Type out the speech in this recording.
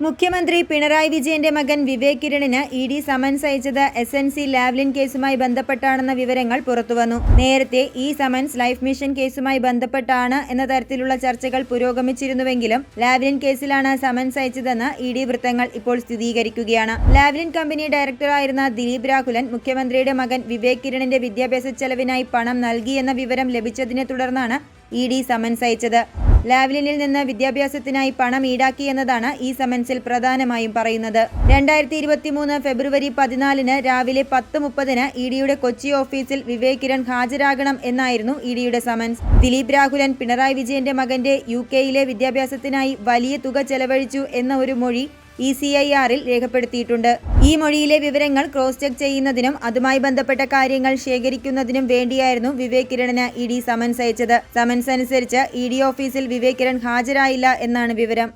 മുഖ്യമന്ത്രി പിണറായി വിജയന്റെ മകൻ വിവേക് കിരണിന് ഇഡി സമൻസ് അയച്ചത് എസ്എൻസി ലാവ്ലിൻ കേസുമായി ബന്ധപ്പെട്ടാണെന്ന വിവരങ്ങൾ പുറത്തുവന്നു. നേരത്തെ ഈ സമൻസ് ലൈഫ് മിഷൻ കേസുമായി ബന്ധപ്പെട്ടാണ് എന്ന തരത്തിലുള്ള ചർച്ചകൾ പുരോഗമിച്ചിരുന്നുവെങ്കിലും ലാവ്ലിൻ കേസിലാണ് സമൻസ് അയച്ചതെന്ന് ഇഡി വൃത്തങ്ങൾ ഇപ്പോൾ സ്ഥിരീകരിക്കുകയാണ്. ലാവ്ലിൻ കമ്പനി ഡയറക്ടറായിരുന്ന ദിലീപ് രാഘുലൻ മുഖ്യമന്ത്രിയുടെ മകൻ വിവേക് കിരണിന്റെ വിദ്യാഭ്യാസ ചെലവിനായി പണം നൽകിയെന്ന വിവരം ലഭിച്ചതിനെ തുടർന്നാണ് ഇഡി സമൻസ് അയച്ചത്. ലാവ്ലിനിൽ നിന്ന് വിദ്യാഭ്യാസത്തിനായി പണം ഈടാക്കിയെന്നതാണ് ഈ സമൻസിൽ പ്രധാനമായും പറയുന്നത്. 2023 ഫെബ്രുവരി 14 രാവിലെ 10:30 ഇഡിയുടെ കൊച്ചി ഓഫീസിൽ വിവേക് കിരൺ ഹാജരാകണം എന്നായിരുന്നു ഇഡിയുടെ സമൻസ്. ദിലീപ് രാഘുലൻ പിണറായി വിജയന്റെ മകന്റെ യുകെയിലെ വിദ്യാഭ്യാസത്തിനായി വലിയ തുക ചെലവഴിച്ചു എന്ന ഒരു മൊഴി ECIRൽ രേഖപ്പെടുത്തിയിട്ടുണ്ട്. ഈ മൊഴിയിലെ വിവരങ്ങൾ ക്രോസ് ചെക്ക് ചെയ്യുന്നതിനും അതുമായി ബന്ധപ്പെട്ട കാര്യങ്ങൾ ശേഖരിക്കുന്നതിനും വേണ്ടിയായിരുന്നു വിവേക് കിരണിന് ഇഡി സമൻസ് അയച്ചത്. സമൻസ് അനുസരിച്ച് ഇഡി ഓഫീസിൽ വിവേക് കിരൺ ഹാജരായില്ല എന്നാണ് വിവരം.